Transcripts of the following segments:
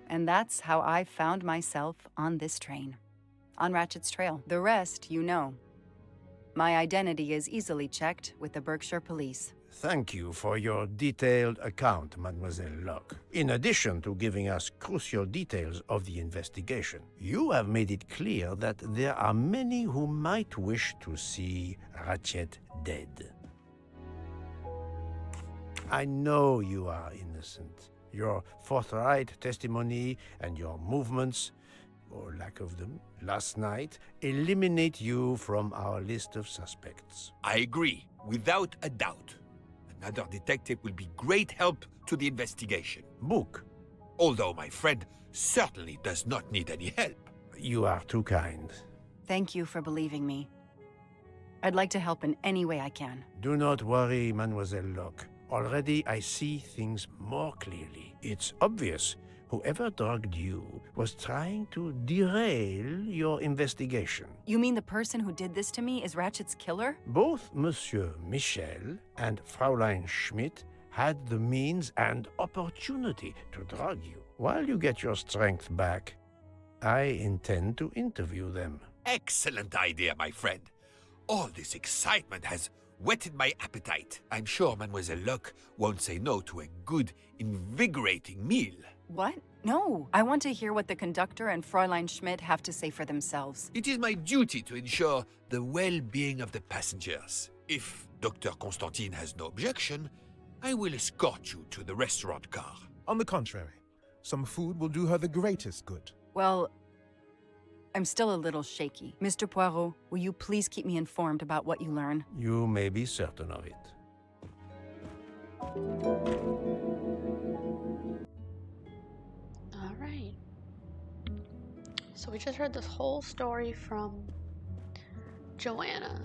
And that's how I found myself on this train. On Ratchet's trail. The rest, you know. My identity is easily checked with the Berkshire Police. Thank you for your detailed account, Mademoiselle Locke. In addition to giving us crucial details of the investigation, you have made it clear that there are many who might wish to see Ratchet dead. I know you are innocent. Your forthright testimony and your movements, or lack of them, last night eliminate you from our list of suspects. I agree, without a doubt. Another detective will be great help to the investigation. Book. Although my friend certainly does not need any help. You are too kind. Thank you for believing me. I'd like to help in any way I can. Do not worry, Mademoiselle Locke. Already I see things more clearly. It's obvious whoever drugged you was trying to derail your investigation. You mean the person who did this to me is Ratchet's killer? Both Monsieur Michel and Fraulein Schmidt had the means and opportunity to drug you. While you get your strength back, I intend to interview them. Excellent idea, my friend. All this excitement has whetted my appetite. I'm sure Mademoiselle Locke won't say no to a good, invigorating meal. What? No. I want to hear what the conductor and Fräulein Schmidt have to say for themselves. It is my duty to ensure the well-being of the passengers. If Dr. Constantine has no objection, I will escort you to the restaurant car. On the contrary, some food will do her the greatest good. Well, I'm still a little shaky. Mr. Poirot, will you please keep me informed about what you learn? You may be certain of it. All right. So we just heard this whole story from Joanna.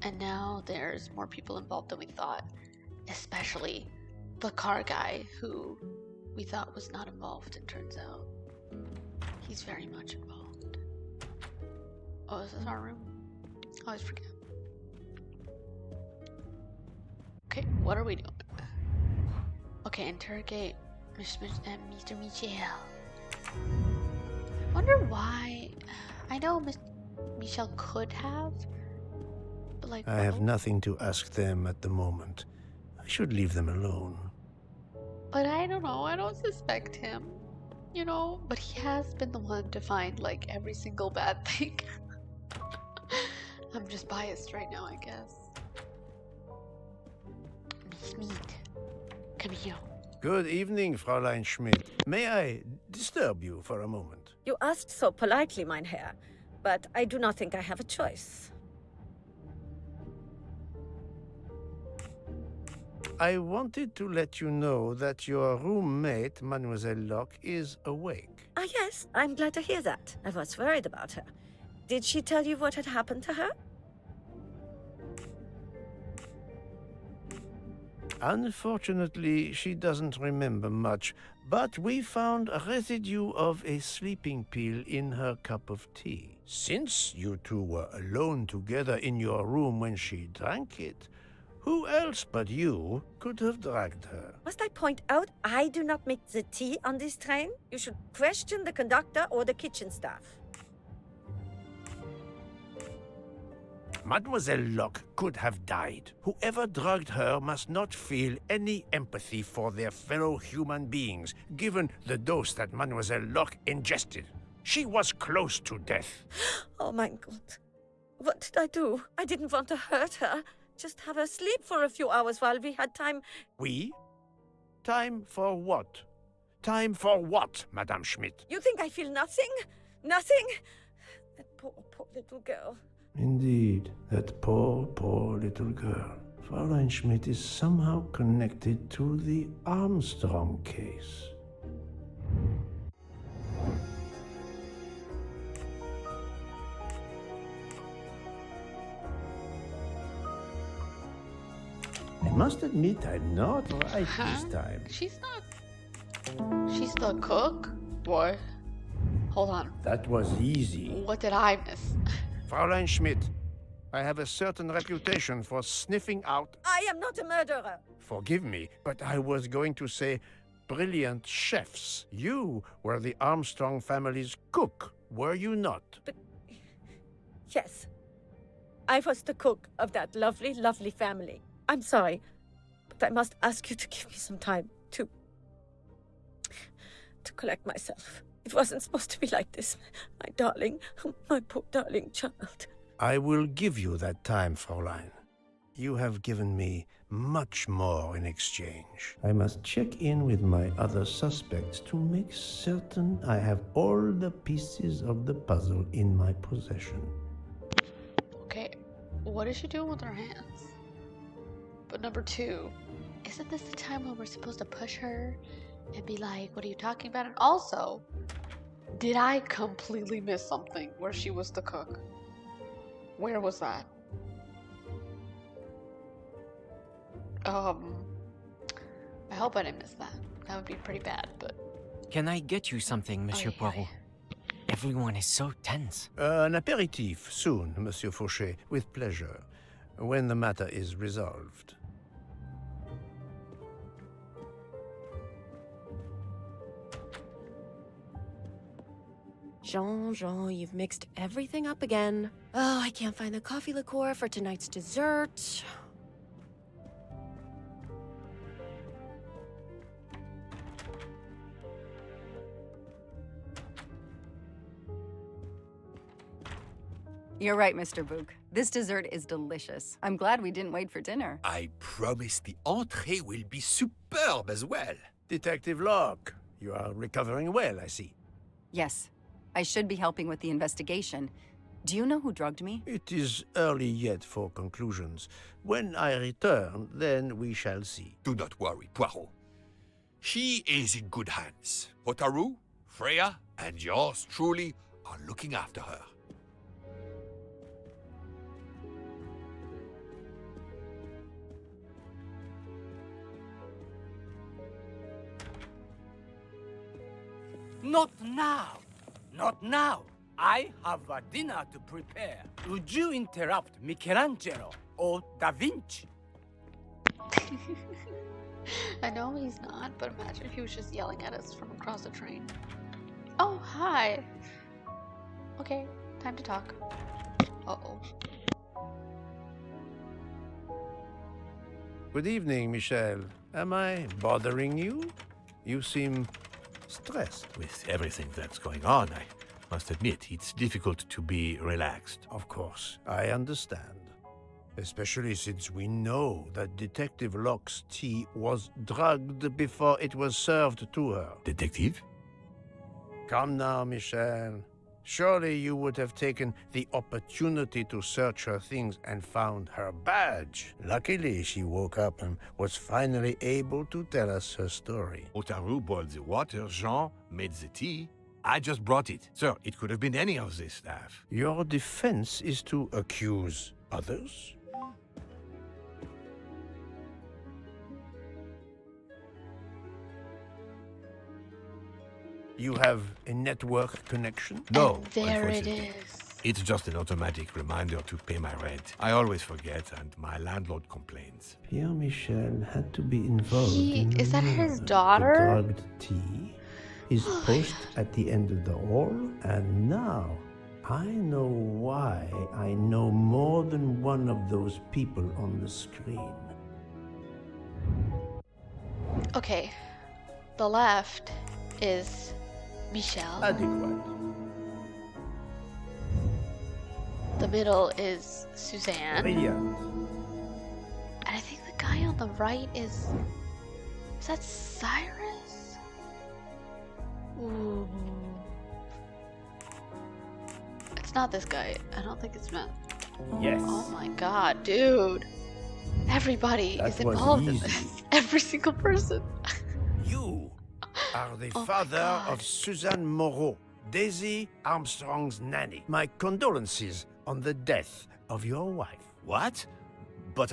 And now there's more people involved than we thought. Especially the car guy who we thought was not involved, it turns out. He's very much involved. Oh, is this our room? I always forget. Okay, what are we doing? Okay, interrogate Mr. Michel. Wonder why. I know Michel could have, but like. I have nothing to ask them at the moment. I should leave them alone. But I don't know. I don't suspect him. You know, but he has been the one to find like every single bad thing. I'm just biased right now, I guess. Miss Mead, come here. Good evening, Fräulein Schmidt. May I disturb you for a moment? You asked so politely, mein Herr, but I do not think I have a choice. I wanted to let you know that your roommate, Mademoiselle Locke, is awake. Ah, yes, I'm glad to hear that. I was worried about her. Did she tell you what had happened to her? Unfortunately, she doesn't remember much, but we found a residue of a sleeping pill in her cup of tea. Since you two were alone together in your room when she drank it, who else but you could have dragged her? Must I point out I do not make the tea on this train? You should question the conductor or the kitchen staff. Mademoiselle Locke could have died. Whoever drugged her must not feel any empathy for their fellow human beings, given the dose that Mademoiselle Locke ingested. She was close to death. Oh my God. What did I do? I didn't want to hurt her. Just have her sleep for a few hours while we had time. We? Time for what? Time for what, Madame Schmidt? You think I feel nothing? Nothing? That poor little girl. Indeed, that poor little girl. Fräulein Schmidt is somehow connected to the Armstrong case. I must admit I'm not right this time. She's not. She's the cook? What? Hold on. That was easy. What did I miss? Fräulein Schmidt, I have a certain reputation for sniffing out. I am not a murderer. Forgive me, but I was going to say brilliant chefs. You were the Armstrong family's cook, were you not? Yes. I was the cook of that lovely, lovely family. I'm sorry, but I must ask you to give me some time to collect myself. It wasn't supposed to be like this. My darling, my poor darling child. I will give you that time, Fräulein. You have given me much more in exchange. I must check in with my other suspects to make certain I have all the pieces of the puzzle in my possession. Okay, what is she doing with her hands? But number two, isn't this the time when we're supposed to push her and be like, what are you talking about? And also, did I completely miss something where she was the cook? Where was that? I hope I didn't miss that. That would be pretty bad, but... Can I get you something, Monsieur Poirot? Everyone is so tense. An aperitif soon, Monsieur Fauchet, with pleasure, when the matter is resolved. Jean, you've mixed everything up again. Oh, I can't find the coffee liqueur for tonight's dessert. You're right, Mr. Book. This dessert is delicious. I'm glad we didn't wait for dinner. I promise the entrée will be superb as well. Detective Locke, you are recovering well, I see. Yes, I should be helping with the investigation. Do you know who drugged me? It is early yet for conclusions. When I return, then we shall see. Do not worry, Poirot. She is in good hands. Hotaru, Freya, and yours truly are looking after her. Not now. Not now. I have a dinner to prepare. Would you interrupt Michelangelo or Da Vinci? I know he's not, but imagine if he was just yelling at us from across the train. Oh, hi. Okay, time to talk. Uh-oh. Good evening, Michel. Am I bothering you? You seem stressed. With everything that's going on, I must admit, it's difficult to be relaxed. Of course, I understand. Especially since we know that Detective Locke's tea was drugged before it was served to her. Detective? Come now, Michel. Surely you would have taken the opportunity to search her things and found her badge. Luckily, she woke up and was finally able to tell us her story. Hotaru boiled the water, Jean made the tea. I just brought it. Sir, it could have been any of the staff. Your defense is to accuse others? You have a network connection? No, And there it unfortunately. is. It's just an automatic reminder to pay my rent. I always forget, and my landlord complains. Pierre Michel had to be involved in Is that his the daughter? drugged tea, his post at the end of the hall, and now I know why I know more than one of those people on the screen. Okay, the left is Michel. Adequate. The middle is Suzanne. Brilliant. And I think the guy on the right is that Cyrus? Ooh. It's not this guy. I don't think it's Matt. Yes. Oh my god, dude. Everybody That is was involved in easy. this. Every single person. You are the Oh my father God. of Suzanne Moreau, Daisy Armstrong's nanny. My condolences on the death of your wife. What? But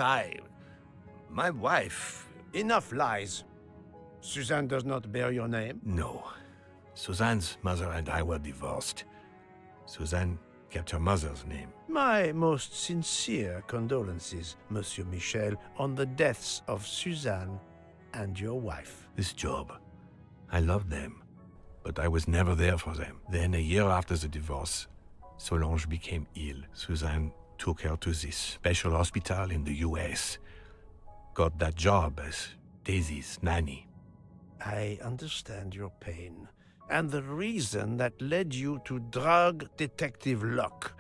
my wife... Enough lies. Suzanne does not bear your name. No. Suzanne's mother and I were divorced. Suzanne kept her mother's name. My most sincere condolences, Monsieur Michel, on the deaths of Suzanne and your wife. This job I loved them, but I was never there for them. Then, a year after the divorce, Solange became ill. Suzanne took her to this special hospital in the US. Got that job as Daisy's nanny. I understand your pain, and the reason that led you to drug Detective Locke.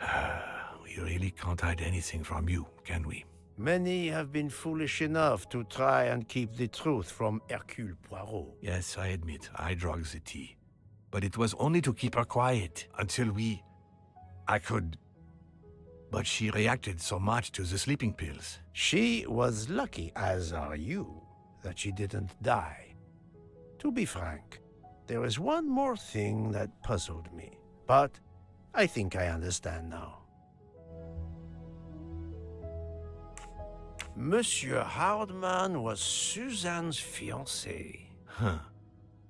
We really can't hide anything from you, can we? Many have been foolish enough to try and keep the truth from Hercule Poirot. Yes, I admit, I drugged the tea. But it was only to keep her quiet until I could... But she reacted so much to the sleeping pills. She was lucky, as are you, that she didn't die. To be frank, there is one more thing that puzzled me, but I think I understand now. Monsieur Hardman was Suzanne's fiancé. Huh.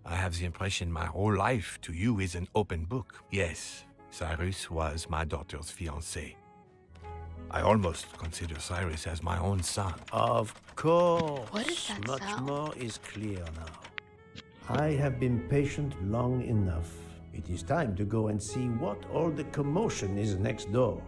I have the impression my whole life to you is an open book. Yes, Cyrus was my daughter's fiancé. I almost consider Cyrus as my own son. Of course. What is that Much sound? more is clear now. I have been patient long enough. It is time to go and see what all the commotion is next door.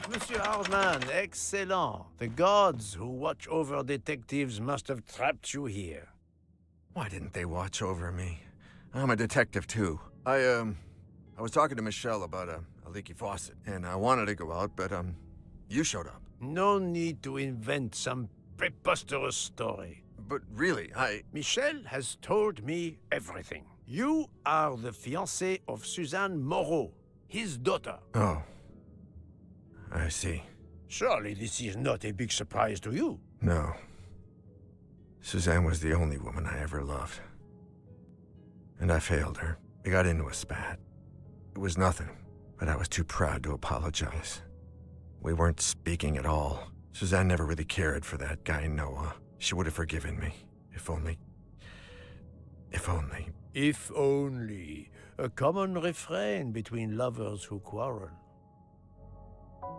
Monsieur Hardman, excellent. The gods who watch over detectives must have trapped you here. Why didn't they watch over me? I'm a detective too. I was talking to Michelle about a leaky faucet, and I wanted to go out, but you showed up. No need to invent some preposterous story. But really, Michelle has told me everything. You are the fiancé of Suzanne Moreau, his daughter. Oh. I see. Surely this is not a big surprise to you. No. Suzanne was the only woman I ever loved. And I failed her. We got into a spat. It was nothing, but I was too proud to apologize. We weren't speaking at all. Suzanne never really cared for that guy, Noah. She would have forgiven me. If only... If only... If only. A common refrain between lovers who quarrel.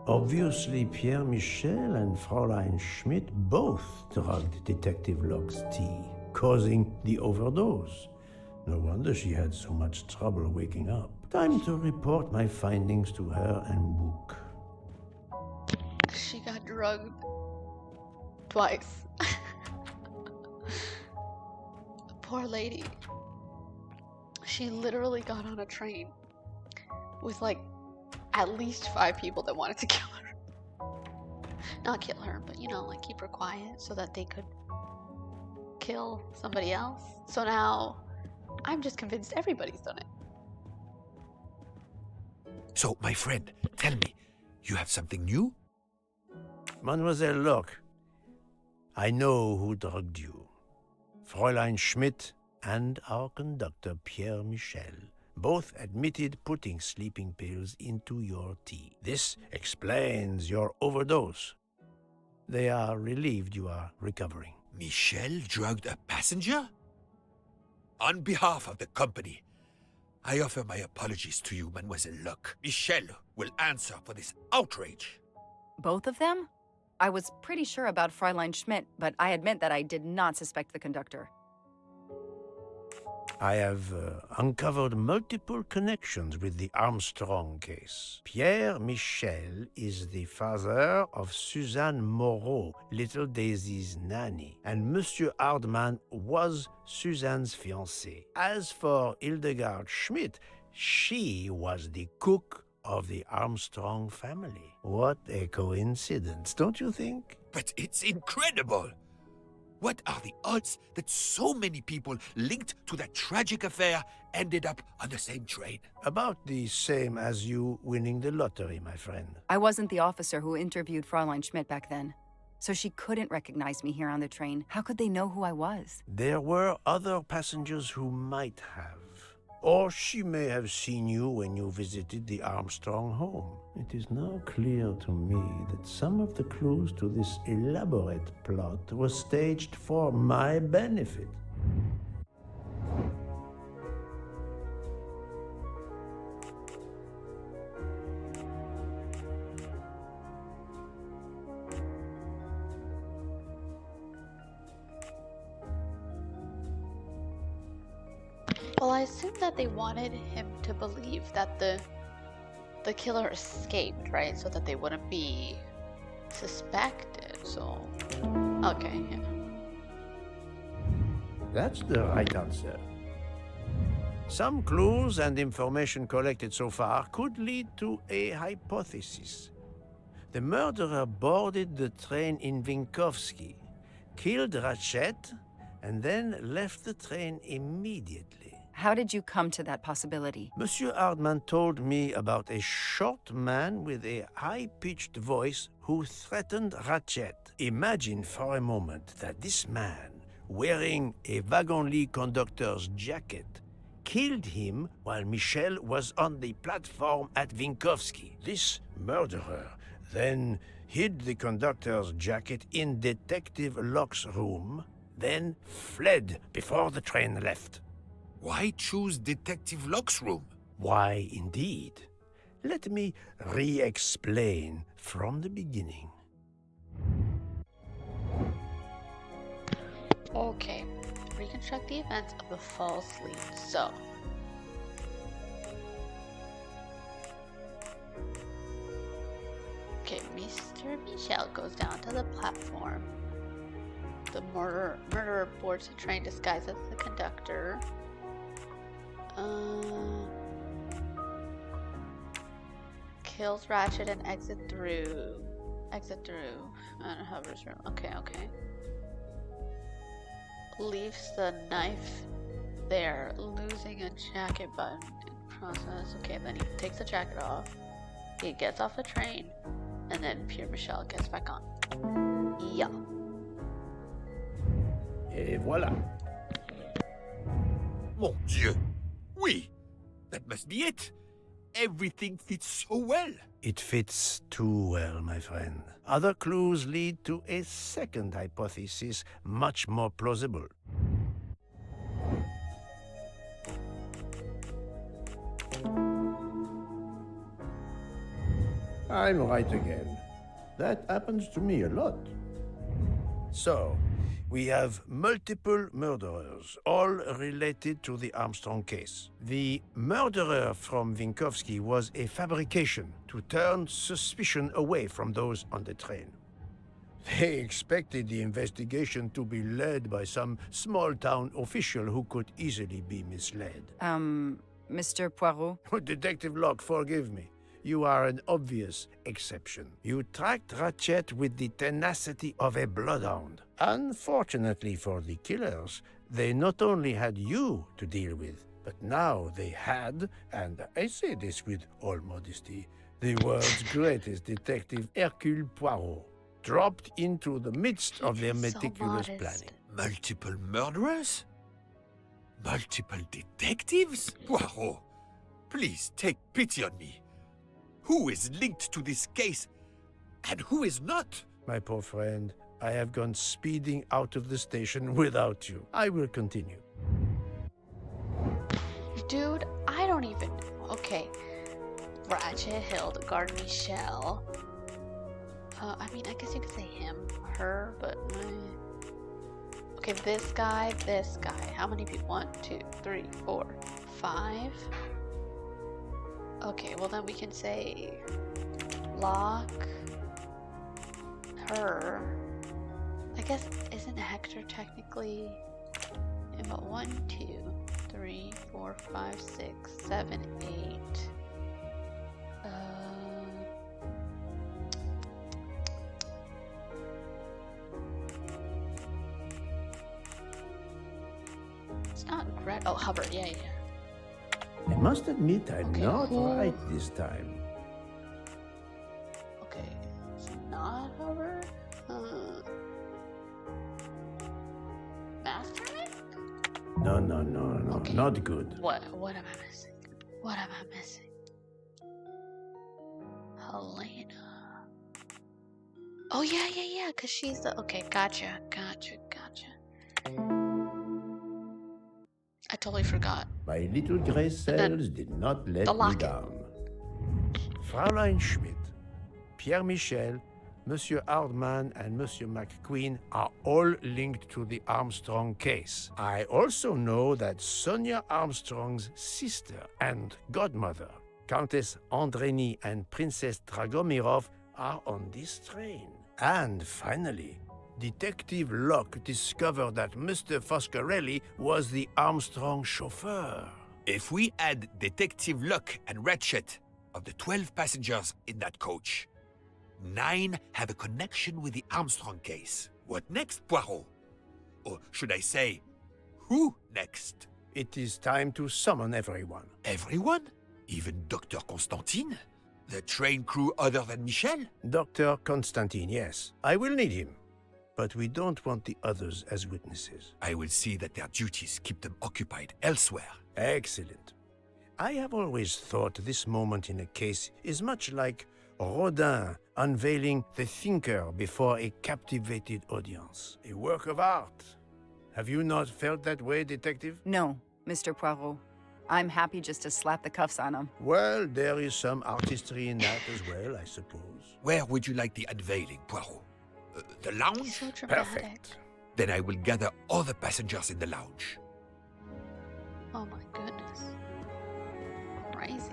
Obviously, Pierre Michel and Fräulein Schmidt both drugged Detective Locke's tea, causing the overdose. No wonder she had so much trouble waking up. Time to report my findings to her and Book. She got drugged twice. Poor lady. She literally got on a train with like at least 5 people that wanted to kill her. Not kill her, but you know, like keep her quiet so that they could kill somebody else. So now I'm just convinced everybody's done it. So, my friend, tell me, you have something new? Mademoiselle Locke, I know who drugged you. Fräulein Schmidt and our conductor, Pierre Michel, both admitted putting sleeping pills into your tea. This explains your overdose. They are relieved you are recovering. Michel drugged a passenger? On behalf of the company, I offer my apologies to you, Mademoiselle Locke. Michel will answer for this outrage. Both of them? I was pretty sure about Fräulein Schmidt, but I admit that I did not suspect the conductor. I have uncovered multiple connections with the Armstrong case. Pierre Michel is the father of Suzanne Moreau, little Daisy's nanny, and Monsieur Hardman was Suzanne's fiancé. As for Hildegard Schmidt, she was the cook of the Armstrong family. What a coincidence, don't you think? But it's incredible! What are the odds that so many people linked to that tragic affair ended up on the same train? About the same as you winning the lottery, my friend. I wasn't the officer who interviewed Fräulein Schmidt back then, so she couldn't recognize me here on the train. How could they know who I was? There were other passengers who might have. Or she may have seen you when you visited the Armstrong home. It is now clear to me that some of the clues to this elaborate plot were staged for my benefit. Well, I assume that they wanted him to believe that the killer escaped, right? So that they wouldn't be suspected. So, okay, yeah. That's the right answer. Some clues and information collected so far could lead to a hypothesis. The murderer boarded the train in Vinkovsky, killed Ratchet, and then left the train immediately. How did you come to that possibility? Monsieur Hardman told me about a short man with a high-pitched voice who threatened Ratchet. Imagine for a moment that this man, wearing a wagon-lit conductor's jacket, killed him while Michel was on the platform at Vinkovsky. This murderer then hid the conductor's jacket in Detective Locke's room, then fled before the train left. Why choose Detective Locke's room? Why, indeed. Let me re-explain from the beginning. Okay, reconstruct the events of the false lead. So, okay, Mr. Michel goes down to the platform. The murderer boards the train disguised as the conductor. Kills Ratchet and exit through. Hovers room. Okay. Leaves the knife there, losing a jacket button in process. Okay, then he takes the jacket off. He gets off the train, and then Pierre Michel gets back on. Yeah. Et voilà. Mon Dieu! Oui! That must be it! Everything fits so well! It fits too well, my friend. Other clues lead to a second hypothesis, much more plausible. I'm right again. That happens to me a lot. So, we have multiple murderers, all related to the Armstrong case. The murderer from Vinkovsky was a fabrication to turn suspicion away from those on the train. They expected the investigation to be led by some small-town official who could easily be misled. Mr. Poirot? Detective Locke, forgive me. You are an obvious exception. You tracked Ratchet with the tenacity of a bloodhound. Unfortunately for the killers, they not only had you to deal with, but now they had, and I say this with all modesty, the world's greatest detective, Hercule Poirot, dropped into the midst of their meticulous planning. Multiple murderers? Multiple detectives? Poirot, please take pity on me. Who is linked to this case, and who is not? My poor friend, I have gone speeding out of the station without you. I will continue. Dude, I don't even... Okay. Ratchet, Hildegard, Michel. I mean, I guess you could say him, her, but... Okay, this guy. How many people? 1, 2, 3, 4, 5... Okay, well then we can say Locke, her. I guess isn't Hector technically? About 1, 2, 3, 4, 5, 6, 7, 8. It's not Gret. Oh, Hubbard. Yeah. I must admit I'm Okay, not who- right this time. Okay, it's not Hubbard. Masterman? No, Okay. not good. What am I missing? What am I missing? Helena. Oh yeah, cause she's the okay, gotcha. I totally forgot. My little gray cells did not let the me locket. down. Fraulein Schmidt, Pierre Michel, Monsieur Hardman and Monsieur McQueen are all linked to the Armstrong case. I also know that Sonia Armstrong's sister and godmother, Countess Andreni and Princess Dragomirov, are on this train. And finally, Detective Locke discovered that Mr. Foscarelli was the Armstrong chauffeur. If we add Detective Luck and Ratchet, of the 12 passengers in that coach, 9 have a connection with the Armstrong case. What next, Poirot? Or should I say, who next? It is time to summon everyone. Everyone? Even Dr. Constantine? The train crew other than Michel? Dr. Constantine, yes. I will need him. But we don't want the others as witnesses. I will see that their duties keep them occupied elsewhere. Excellent. I have always thought this moment in a case is much like Rodin unveiling the thinker before a captivated audience. A work of art. Have you not felt that way, Detective? No, Mr. Poirot. I'm happy just to slap the cuffs on him. Well, there is some artistry in that as well, I suppose. Where would you like the unveiling, Poirot? The lounge? So dramatic. Perfect. Then I will gather all the passengers in the lounge. Oh my goodness. Crazy.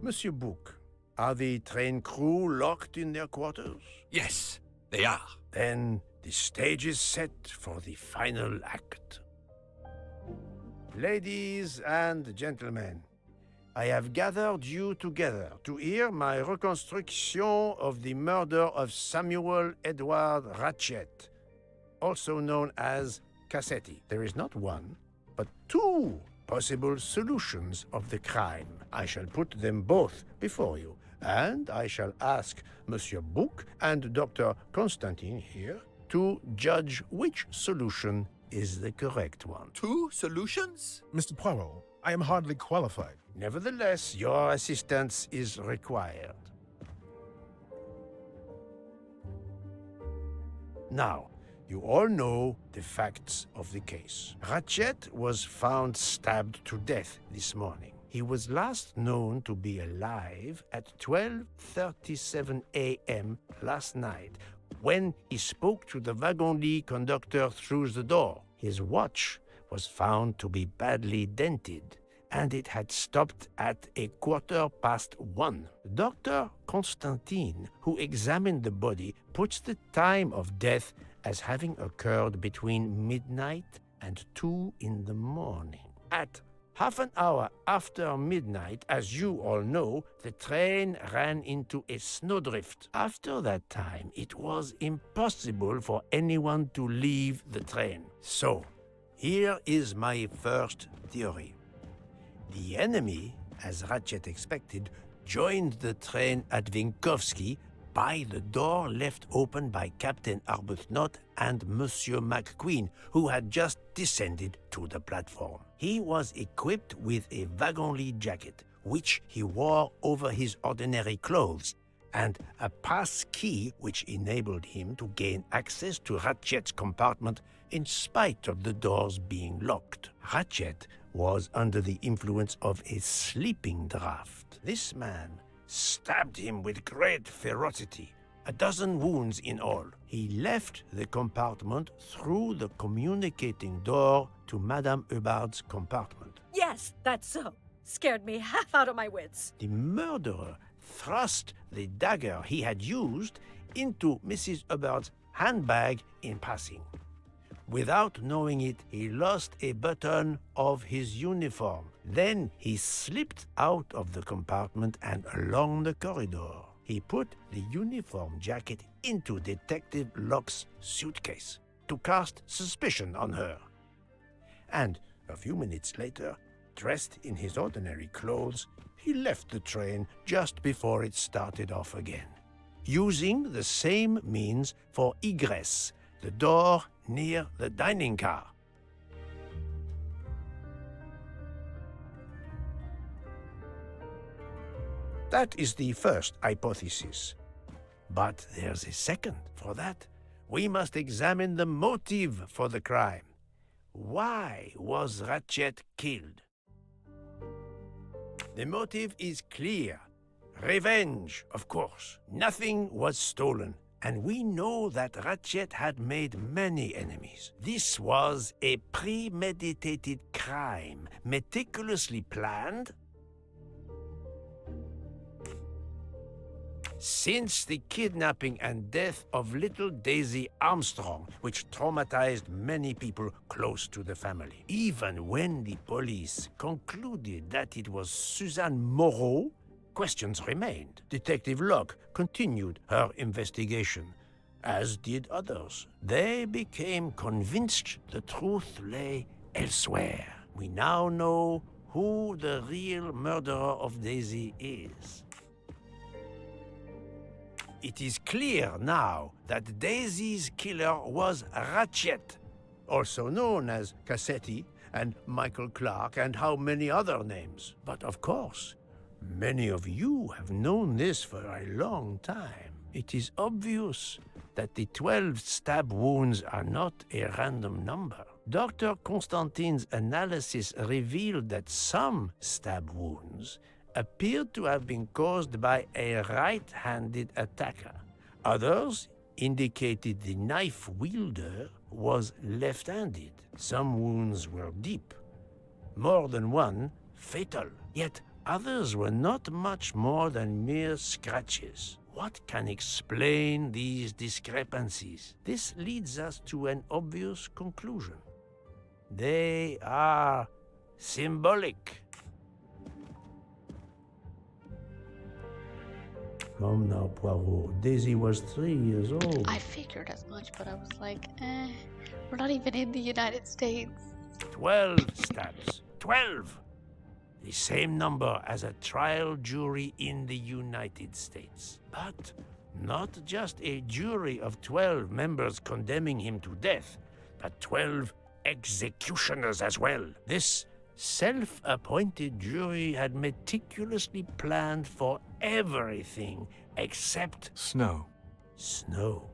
Monsieur Bouc, are the train crew locked in their quarters? Yes, they are. Then the stage is set for the final act. Ladies and gentlemen, I have gathered you together to hear my reconstruction of the murder of Samuel Edward Ratchet, also known as Cassetti. There is not one, but 2 possible solutions of the crime. I shall put them both before you, and I shall ask Monsieur Bouc and Dr. Constantine here to judge which solution is the correct one. 2 solutions? Mr. Poirot, I am hardly qualified. Nevertheless, your assistance is required. Now, you all know the facts of the case. Ratchet was found stabbed to death this morning. He was last known to be alive at 12:37 a.m. last night, when he spoke to the wagon-lit conductor through the door. His watch was found to be badly dented, and it had stopped at 1:15. Dr. Constantine, who examined the body, puts the time of death as having occurred between midnight and 2 in the morning. At half an hour after midnight, as you all know, the train ran into a snowdrift. After that time, it was impossible for anyone to leave the train. So, here is my first theory. The enemy, as Ratchet expected, joined the train at Vinkovsky by the door left open by Captain Arbuthnot and Monsieur McQueen, who had just descended to the platform. He was equipped with a wagon-lit jacket, which he wore over his ordinary clothes, and a pass key which enabled him to gain access to Ratchet's compartment in spite of the doors being locked. Ratchet was under the influence of a sleeping draught. This man stabbed him with great ferocity, 12 wounds in all. He left the compartment through the communicating door to Madame Hubbard's compartment. Yes, that's so. Scared me half out of my wits. The murderer thrust the dagger he had used into Mrs. Hubbard's handbag in passing. Without knowing it, he lost a button of his uniform. Then he slipped out of the compartment and along the corridor. He put the uniform jacket into Detective Locke's suitcase to cast suspicion on her. And a few minutes later, dressed in his ordinary clothes, he left the train just before it started off again, using the same means for egress, the door near the dining car. That is the first hypothesis. But there's a second. For that, we must examine the motive for the crime. Why was Ratchet killed? The motive is clear. Revenge, of course. Nothing was stolen, and we know that Ratchet had made many enemies. This was a premeditated crime, meticulously planned. Since the kidnapping and death of little Daisy Armstrong, which traumatized many people close to the family. Even when the police concluded that it was Suzanne Moreau, questions remained. Detective Locke continued her investigation, as did others. They became convinced the truth lay elsewhere. We now know who the real murderer of Daisy is. It is clear now that Daisy's killer was Ratchet, also known as Cassetti and Michael Clark and how many other names. But of course, many of you have known this for a long time. It is obvious that the 12 stab wounds are not a random number. Dr. Constantine's analysis revealed that some stab wounds appeared to have been caused by a right-handed attacker. Others indicated the knife wielder was left-handed. Some wounds were deep, more than one fatal. Yet others were not much more than mere scratches. What can explain these discrepancies? This leads us to an obvious conclusion. They are symbolic. Come now, Poirot. Daisy was 3 years old. I figured as much, but I was like, we're not even in the United States. 12 stabs. 12! The same number as a trial jury in the United States. But not just a jury of 12 members condemning him to death, but 12 executioners as well. This self-appointed jury had meticulously planned for everything except Snow. snow.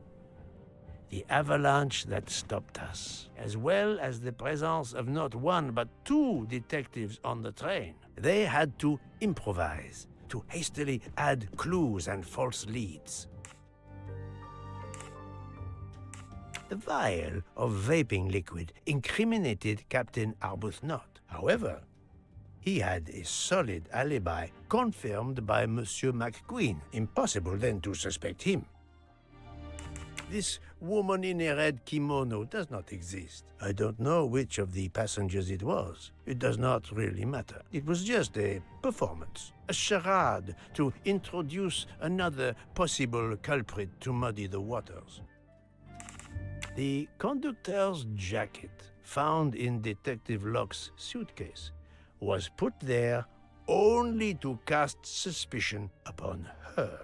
The avalanche that stopped us, as well as the presence of not one but 2 detectives on the train. They had to improvise, to hastily add clues and false leads. The vial of vaping liquid incriminated Captain Arbuthnot. However, he had a solid alibi confirmed by Monsieur McQueen. Impossible then to suspect him. This woman in a red kimono does not exist. I don't know which of the passengers it was. It does not really matter. It was just a performance, a charade to introduce another possible culprit to muddy the waters. The conductor's jacket, found in Detective Locke's suitcase, was put there only to cast suspicion upon her.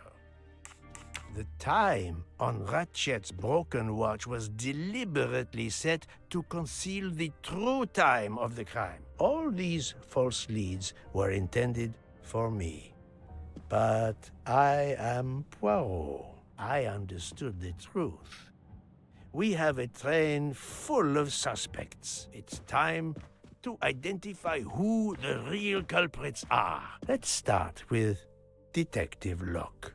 The time on Ratchet's broken watch was deliberately set to conceal the true time of the crime. All these false leads were intended for me. But I am Poirot. I understood the truth. We have a train full of suspects. It's time to identify who the real culprits are. Let's start with Detective Locke.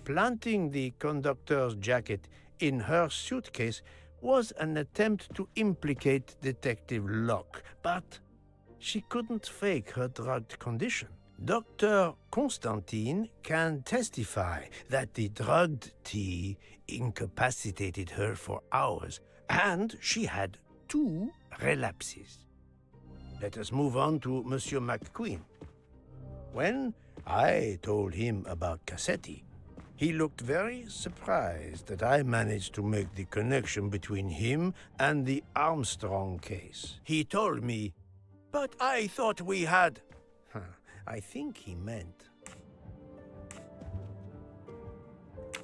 Planting the conductor's jacket in her suitcase was an attempt to implicate Detective Locke, but she couldn't fake her drugged condition. Dr. Constantine can testify that the drugged tea incapacitated her for hours, and she had 2 relapses. Let us move on to Monsieur McQueen. When I told him about Cassetti, he looked very surprised that I managed to make the connection between him and the Armstrong case. He told me, "But I thought we had..." I think he meant,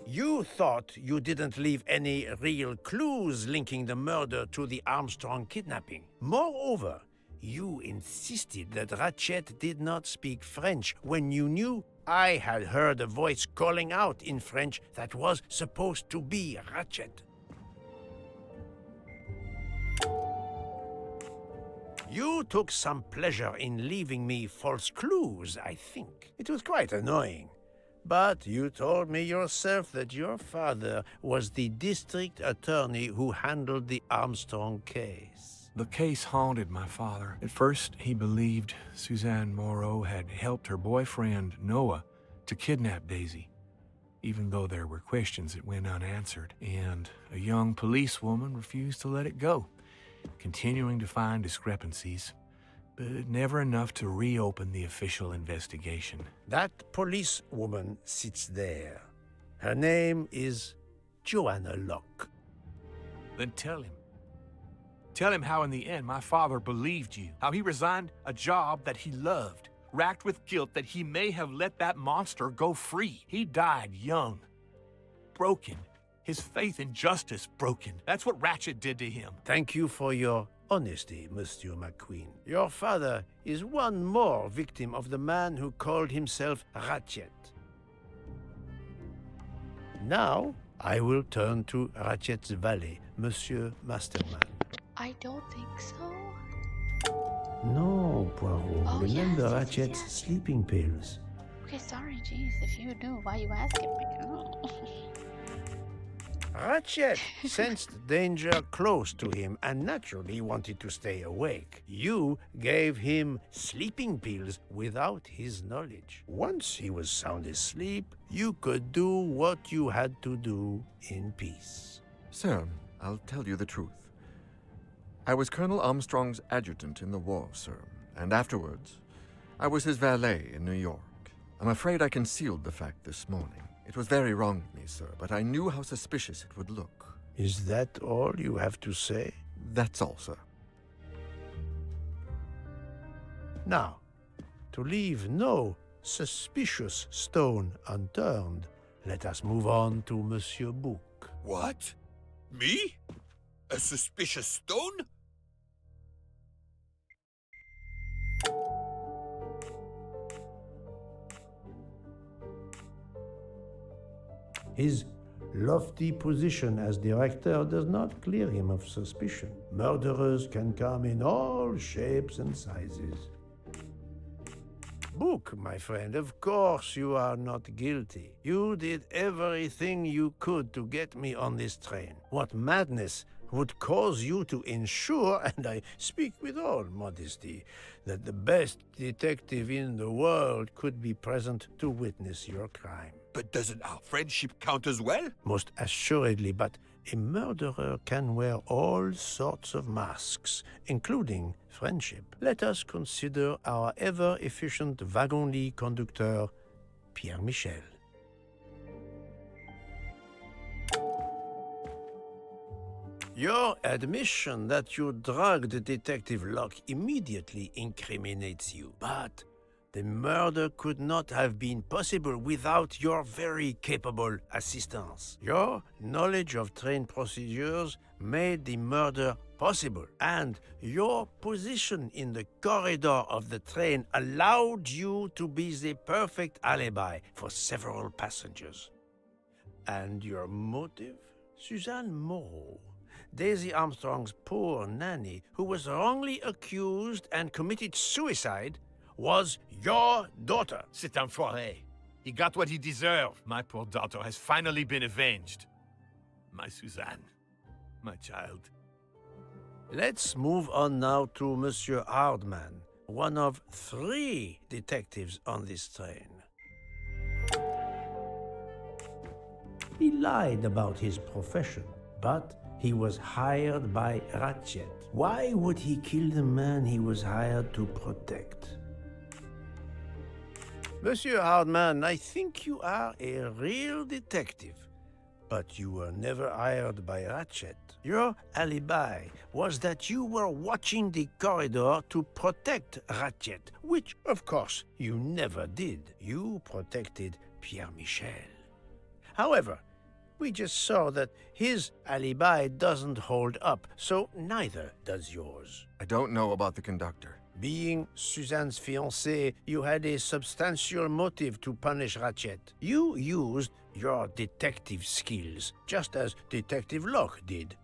"You thought you didn't leave any real clues linking the murder to the Armstrong kidnapping. Moreover, you insisted that Ratchet did not speak French when you knew I had heard a voice calling out in French that was supposed to be Ratchet. You took some pleasure in leaving me false clues, I think. It was quite annoying. But you told me yourself that your father was the district attorney who handled the Armstrong case." The case haunted my father. At first, he believed Suzanne Moreau had helped her boyfriend, Noah, to kidnap Daisy, even though there were questions that went unanswered, and a young policewoman refused to let it go, continuing to find discrepancies, but never enough to reopen the official investigation. That policewoman sits there. Her name is Joanna Locke. Then tell him. Tell him how in the end my father believed you, how he resigned a job that he loved, racked with guilt that he may have let that monster go free. He died young, broken, his faith in justice broken. That's what Ratchet did to him. Thank you for your honesty, Monsieur McQueen. Your father is one more victim of the man who called himself Ratchet. Now, I will turn to Ratchet's valet, Monsieur Masterman. I don't think so. No, Poirot. Oh, Remember yes, Ratchet's yes. sleeping pills. Okay, sorry, jeez. If you knew, why you asking me? Ratchet sensed danger close to him and naturally wanted to stay awake. You gave him sleeping pills without his knowledge. Once he was sound asleep, you could do what you had to do in peace. Sir, I'll tell you the truth. I was Colonel Armstrong's adjutant in the war, sir, and afterwards, I was his valet in New York. I'm afraid I concealed the fact this morning. It was very wrong of me, sir, but I knew how suspicious it would look. Is that all you have to say? That's all, sir. Now, to leave no suspicious stone unturned, let us move on to Monsieur Bouc. What? Me? A suspicious stone? His lofty position as director does not clear him of suspicion. Murderers can come in all shapes and sizes. Bouc, my friend, of course you are not guilty. You did everything you could to get me on this train. What madness would cause you to ensure, and I speak with all modesty, that the best detective in the world could be present to witness your crime? But doesn't our friendship count as well? Most assuredly, but a murderer can wear all sorts of masks, including friendship. Let us consider our ever-efficient wagon-lit conductor, Pierre Michel. Your admission that you drugged Detective Locke immediately incriminates you, but the murder could not have been possible without your very capable assistance. Your knowledge of train procedures made the murder possible, and your position in the corridor of the train allowed you to be the perfect alibi for several passengers. And your motive? Suzanne Moreau, Daisy Armstrong's poor nanny, who was wrongly accused and committed suicide, was your daughter. C'est un foiré. He got what he deserved. My poor daughter has finally been avenged. My Suzanne. My child. Let's move on now to Monsieur Hardman, one of 3 detectives on this train. He lied about his profession, but he was hired by Ratchet. Why would he kill the man he was hired to protect? Monsieur Hardman, I think you are a real detective. But you were never hired by Ratchet. Your alibi was that you were watching the corridor to protect Ratchet, which, of course, you never did. You protected Pierre Michel. However, we just saw that his alibi doesn't hold up, so neither does yours. I don't know about the conductor. Being Suzanne's fiancé, you had a substantial motive to punish Ratchet. You used your detective skills, just as Detective Locke did,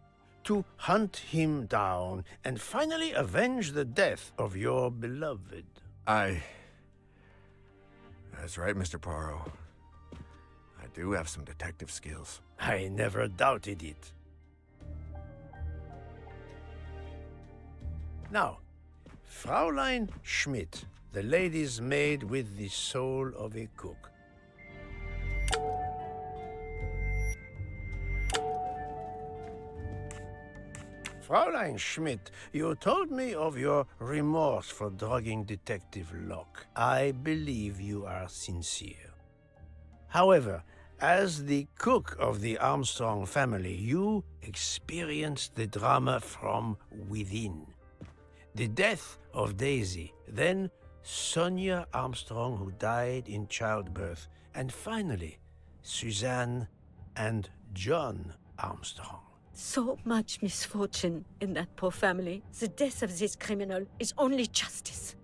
to hunt him down and finally avenge the death of your beloved. That's right, Mr. Poirot. I do have some detective skills. I never doubted it. Now, Fraulein Schmidt, the lady's maid with the soul of a cook. Fraulein Schmidt, you told me of your remorse for drugging Detective Locke. I believe you are sincere. However, as the cook of the Armstrong family, you experienced the drama from within. The death of Daisy, then Sonia Armstrong, who died in childbirth, and finally, Suzanne and John Armstrong. So much misfortune in that poor family. The death of this criminal is only justice.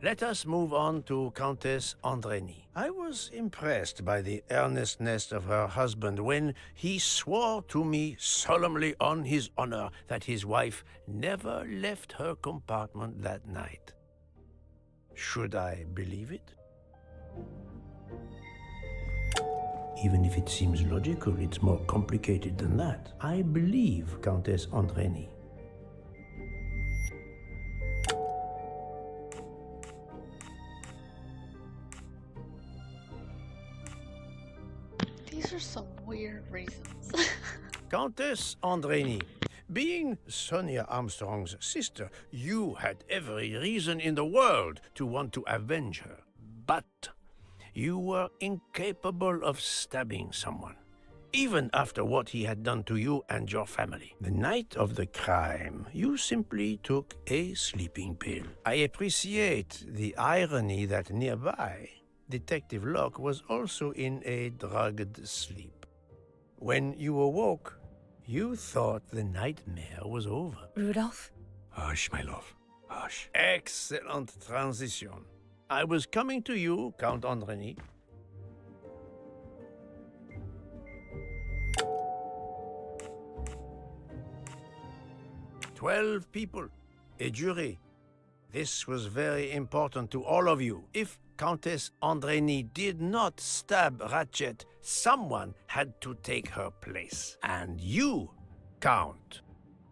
Let us move on to Countess Andreni. I was impressed by the earnestness of her husband when he swore to me solemnly on his honor that his wife never left her compartment that night. Should I believe it? Even if it seems logical, it's more complicated than that. I believe Countess Andreni. These are some weird reasons. Countess Andreni, being Sonia Armstrong's sister, you had every reason in the world to want to avenge her. But you were incapable of stabbing someone, even after what he had done to you and your family. The night of the crime, you simply took a sleeping pill. I appreciate the irony that nearby, Detective Locke was also in a drugged sleep. When you awoke, you thought the nightmare was over. Rudolph? Hush, my love. Hush. Excellent transition. I was coming to you, Count Andreni. "12 people, a jury. This was very important to all of you. If Countess Andreni did not stab Ratchet, someone had to take her place. And you, Count,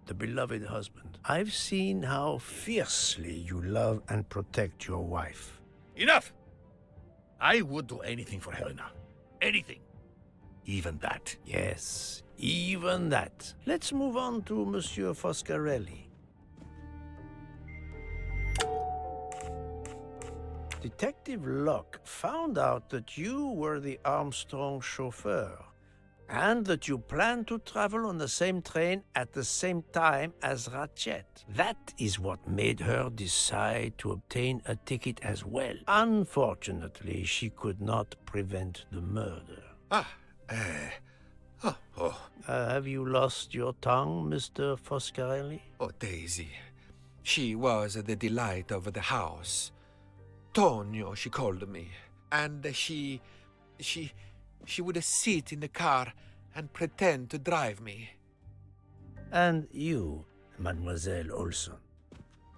the beloved husband. I've seen how fiercely you love and protect your wife. Enough! I would do anything for Helena. Anything. Even that. Yes, even that. Let's move on to Monsieur Foscarelli. Detective Locke found out that you were the Armstrong chauffeur, and that you planned to travel on the same train at the same time as Ratchet. That is what made her decide to obtain a ticket as well. Unfortunately, she could not prevent the murder. Have you lost your tongue, Mr. Foscarelli? Oh, Daisy. She was the delight of the house. Tonio, she called me. And she would sit in the car and pretend to drive me. And you, Mademoiselle Olson,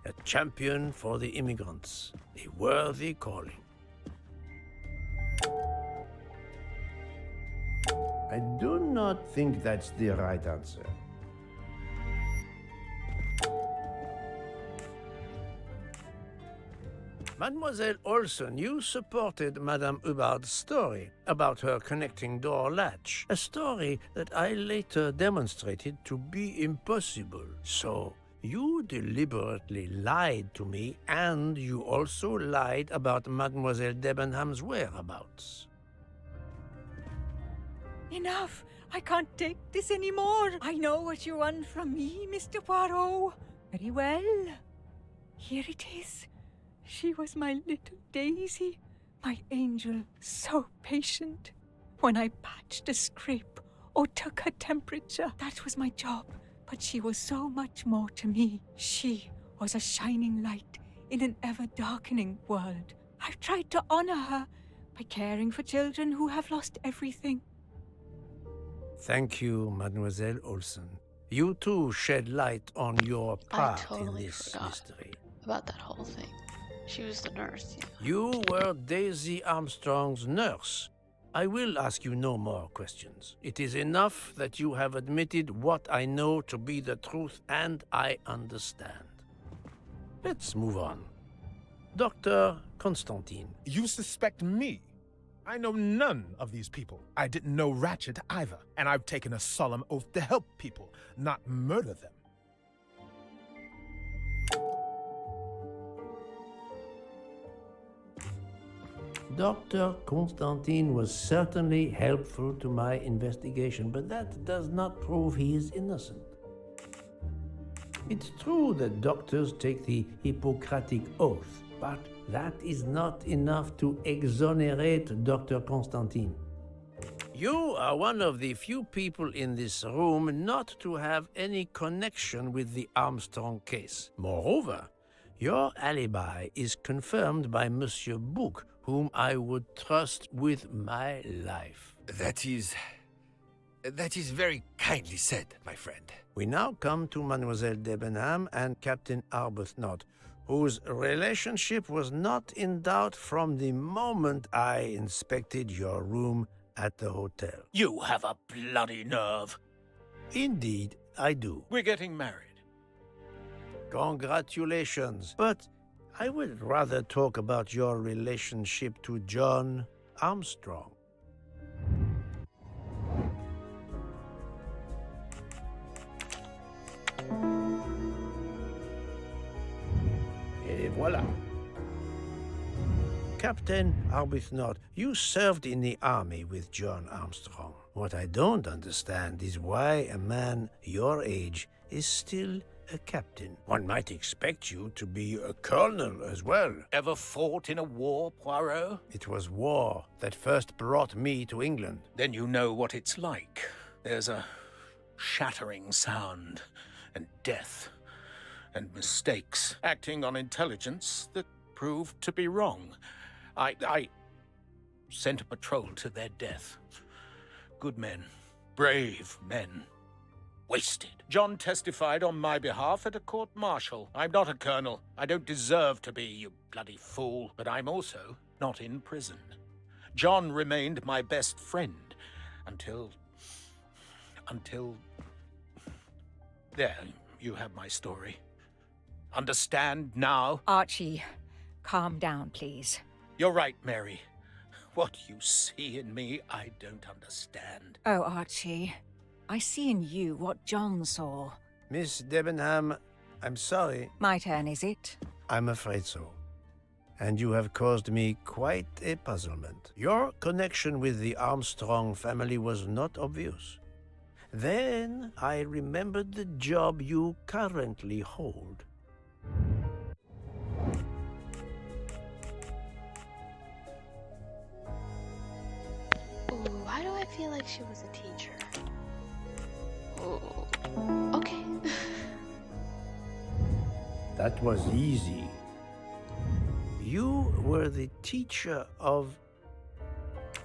a champion for the immigrants, a worthy calling. I do not think that's the right answer. Mademoiselle Olson, you supported Madame Hubbard's story about her connecting door latch, a story that I later demonstrated to be impossible. So, You deliberately lied to me, and you also lied about Mademoiselle Debenham's whereabouts. Enough! I can't take this anymore. I know what you want from me, Mr. Poirot. Very well. Here it is. She was my little Daisy, my angel, so patient. When I patched a scrape or took her temperature, that was my job. But she was so much more to me. She was a shining light in an ever-darkening world. I've tried to honor her by caring for children who have lost everything. Thank you, Mademoiselle Olsen. You too shed light on your part totally in this forgot mystery. about that whole thing. She was the nurse, yeah. You were Daisy Armstrong's nurse. I will ask you no more questions. It is enough that you have admitted what I know to be the truth, and I understand. Let's move on. Dr. Constantine. You suspect me? I know none of these people. I didn't know Ratchet either, and I've taken a solemn oath to help people, not murder them. Dr. Constantine was certainly helpful to my investigation, but that does not prove he is innocent. It's true that doctors take the Hippocratic Oath, but that is not enough to exonerate Dr. Constantine. You are one of the few people in this room not to have any connection with the Armstrong case. Moreover, your alibi is confirmed by Monsieur Bouc, whom I would trust with my life. That is very kindly said, my friend. We now come to Mademoiselle Debenham and Captain Arbuthnot, whose relationship was not in doubt from the moment I inspected your room at the hotel. You have a bloody nerve. Indeed, I do. We're getting married. Congratulations. But I would rather talk about your relationship to John Armstrong. Et voilà. Captain Arbuthnot, you served in the army with John Armstrong. What I don't understand is why a man your age is still a captain. One might expect you to be a colonel as well. Ever fought in a war, Poirot? It was war that first brought me to England. Then you know what it's like. There's a shattering sound, and death, and mistakes, acting on intelligence that proved to be wrong. I sent a patrol to their death. Good men, brave men, wasted. John testified on my behalf at a court-martial. I'm not a colonel. I don't deserve to be, you bloody fool. But I'm also not in prison. John remained my best friend until... There, you have my story. Understand now? Archie, calm down, please. You're right, Mary. What you see in me, I don't understand. Oh, Archie, I see in you what John saw. Miss Debenham, I'm sorry. My turn, is it? I'm afraid so. And you have caused me quite a puzzlement. Your connection with the Armstrong family was not obvious. Then I remembered the job you currently hold. Ooh, why do I feel like she was a teacher? Ooh. Okay. That was easy. You were the teacher of...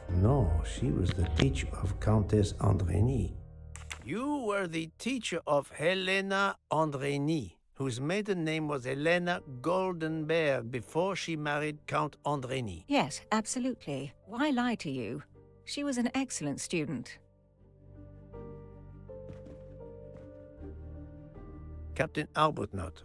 No, she was the teacher of Countess Andrény. You were the teacher of Helena Andrény, whose maiden name was Helena Goldenberg before she married Count Andrény. Yes, absolutely. Why lie to you? She was an excellent student. Captain Arbuthnot.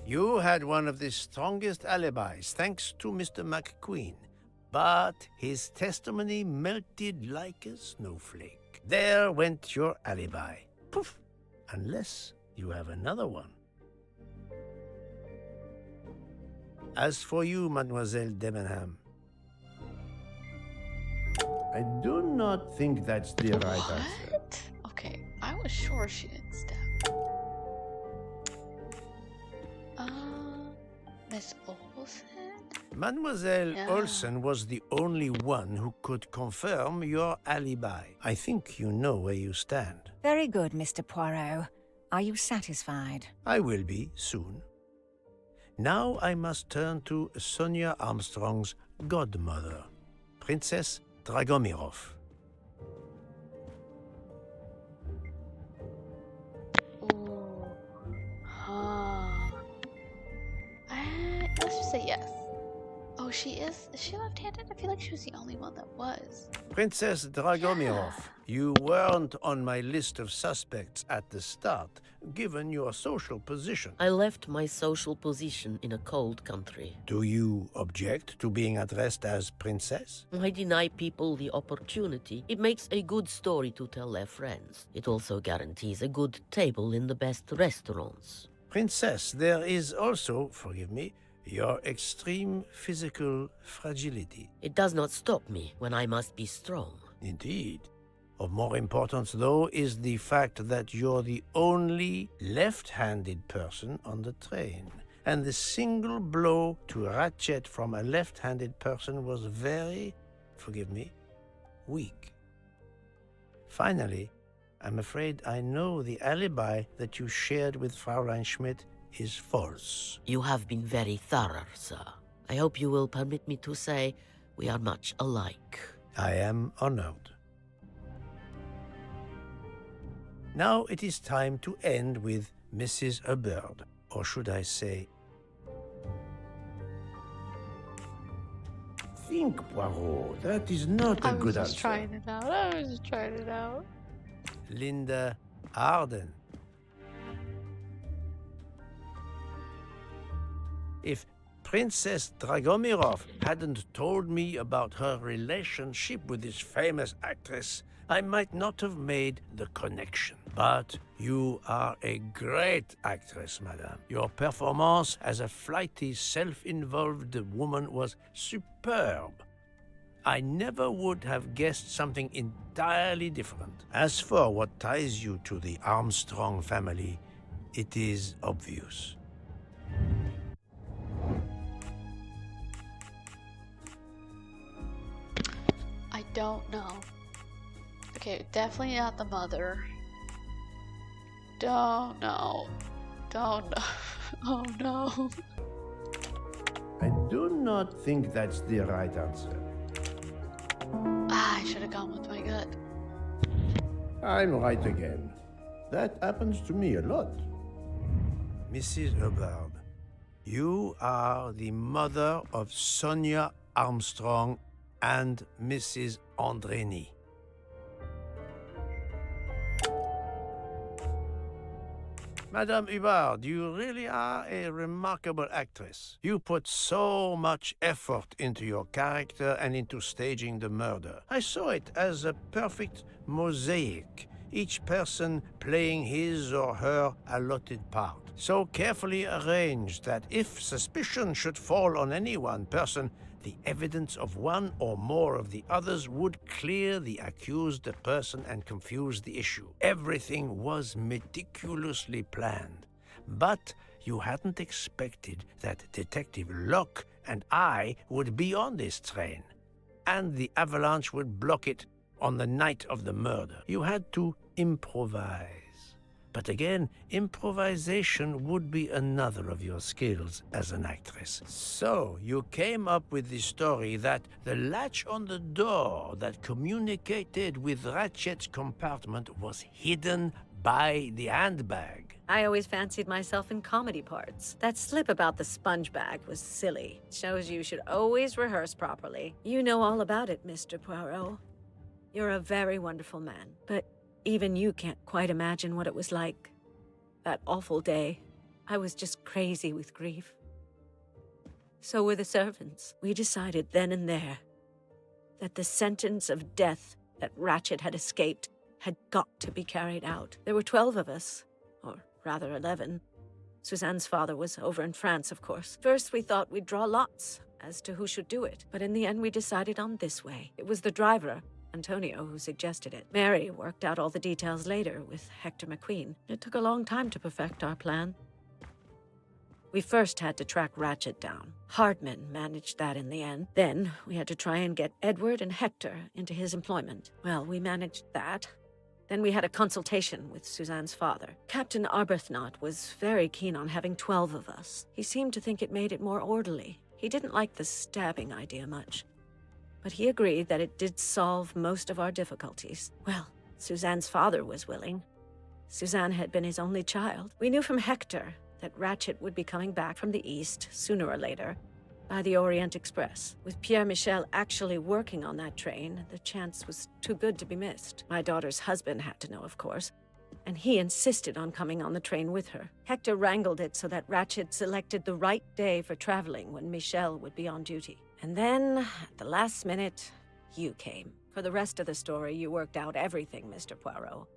You had one of the strongest alibis, thanks to Mr. McQueen. But his testimony melted like a snowflake. mistake. There went your alibi. Poof! Unless you have another one. As for you, Mademoiselle Debenham, I do not think that's the right answer. What? Okay, I was sure she didn't stab. Miss Olsen? Mademoiselle Yeah. Olsen was the only one who could confirm your alibi. I think you know where you stand. Very good, Mr. Poirot. Are you satisfied? I will be soon. Now I must turn to Sonia Armstrong's godmother, Princess Dragomirov. Ooh. Huh. Let's just say yes. Oh, she is. Is she left-handed? I feel like she was the only one that was. Princess Dragomirov, you weren't on my list of suspects at the start, given your social position. I left my social position in a cold country. Do you object to being addressed as princess? I deny people the opportunity. It makes a good story to tell their friends. It also guarantees a good table in the best restaurants. Princess, there is also, forgive me, your extreme physical fragility. It does not stop me when I must be strong. Indeed. Of more importance, though, is the fact that you're the only left-handed person on the train. And the single blow to Ratchet from a left-handed person was very, forgive me, weak. Finally, I'm afraid I know the alibi that you shared with Fraulein Schmidt is false. You have been very thorough, sir. I hope you will permit me to say we are much alike. I am honored. Now it is time to end with Mrs. Hubbard, or should I say... Think, Poirot, that is not a good answer. I was just trying it out. Linda Arden. If Princess Dragomirov hadn't told me about her relationship with this famous actress, I might not have made the connection. But you are a great actress, madame. Your performance as a flighty, self-involved woman was superb. I never would have guessed something entirely different. As for what ties you to the Armstrong family, it is obvious. I don't know. Okay, definitely not the mother. Don't know. Don't know. Oh no. I do not think that's the right answer. I should have gone with my gut. I'm right again. That happens to me a lot. Mrs. Hubbard, you are the mother of Sonia Armstrong and Mrs. Andreni. Madame Hubbard, you really are a remarkable actress. You put so much effort into your character and into staging the murder. I saw it as a perfect mosaic, each person playing his or her allotted part. So carefully arranged that if suspicion should fall on any one person, the evidence of one or more of the others would clear the accused person and confuse the issue. Everything was meticulously planned. But you hadn't expected that Detective Locke and I would be on this train, and the avalanche would block it on the night of the murder. You had to improvise. But again, improvisation would be another of your skills as an actress. So you came up with the story that the latch on the door that communicated with Ratchet's compartment was hidden by the handbag. I always fancied myself in comedy parts. That slip about the sponge bag was silly. Shows you should always rehearse properly. You know all about it, Mr. Poirot. You're a very wonderful man, but even you can't quite imagine what it was like. That awful day. I was just crazy with grief. So were the servants. We decided then and there that the sentence of death that Ratchet had escaped had got to be carried out. There were 12 of us, or rather 11. Suzanne's father was over in France, of course. First, we thought we'd draw lots as to who should do it, but in the end we decided on this way. It was the driver, Antonio, who suggested it. Mary worked out all the details later with Hector McQueen. It took a long time to perfect our plan. We first had to track Ratchet down. Hardman managed that in the end. Then we had to try and get Edward and Hector into his employment. Well, we managed that. Then we had a consultation with Suzanne's father. Captain Arbuthnot was very keen on having 12 of us. He seemed to think it made it more orderly. He didn't like the stabbing idea much. But he agreed that it did solve most of our difficulties. Well, Suzanne's father was willing. Suzanne had been his only child. We knew from Hector that Ratchet would be coming back from the east sooner or later by the Orient Express. With Pierre Michel actually working on that train, the chance was too good to be missed. My daughter's husband had to know, of course, and he insisted on coming on the train with her. Hector wrangled it so that Ratchet selected the right day for traveling when Michel would be on duty. And then, at the last minute, you came. For the rest of the story, you worked out everything, Mr. Poirot.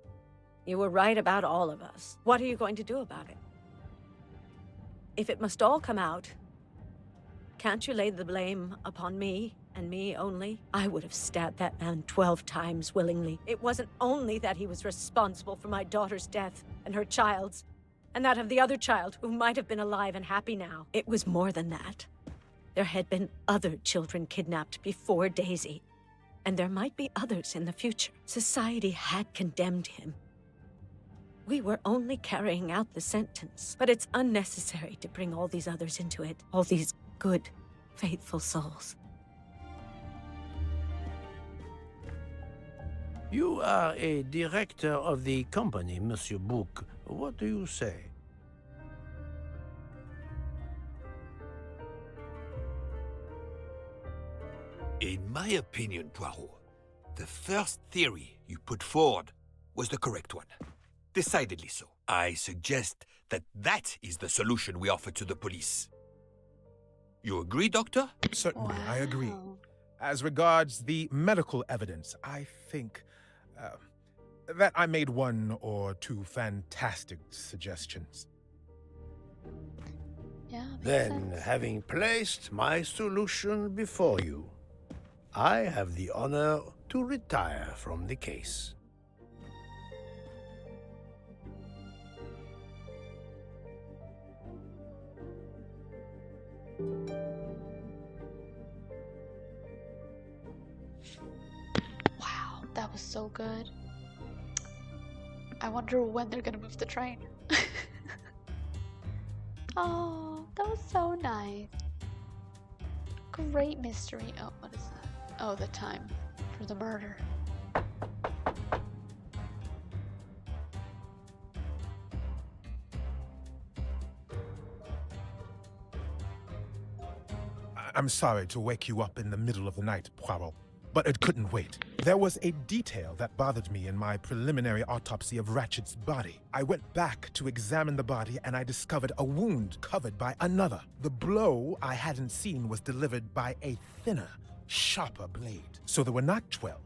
You were right about all of us. What are you going to do about it? If it must all come out, can't you lay the blame upon me, and me only? I would have stabbed that man 12 times willingly. It wasn't only that he was responsible for my daughter's death, and her child's, and that of the other child who might have been alive and happy now. It was more than that. There had been other children kidnapped before Daisy, and there might be others in the future. Society had condemned him. We were only carrying out the sentence, but it's unnecessary to bring all these others into it. All these good, faithful souls. You are a director of the company, Monsieur Bouc. What do you say? In my opinion, Poirot, the first theory you put forward was the correct one. Decidedly so. I suggest that is the solution we offer to the police. You agree, Doctor? Certainly, I agree. As regards the medical evidence, I think that I made one or two fantastic suggestions. Yeah, Then, having placed my solution before you, I have the honor to retire from the case. Wow, that was so good. I wonder when they're gonna move the train. Oh, that was so nice. Great mystery. Oh, what is that? Oh, the time for the murder. I'm sorry to wake you up in the middle of the night, Poirot, but it couldn't wait. There was a detail that bothered me in my preliminary autopsy of Ratchet's body. I went back to examine the body and I discovered a wound covered by another. The blow I hadn't seen was delivered by a thinner, sharper blade. So there were not 12,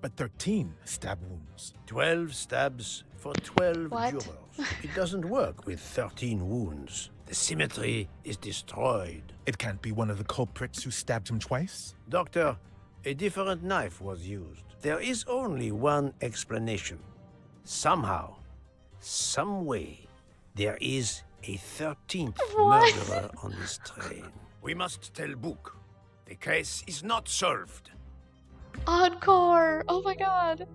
but 13 stab wounds. 12 stabs for 12 What? jurors. It doesn't work with 13 wounds. The symmetry is destroyed. It can't be one of the culprits who stabbed him twice? Doctor, a different knife was used. There is only one explanation. Somehow, some way, there is a 13th murderer on this train. We must tell Bouc. The case is not solved. Encore! Oh my god!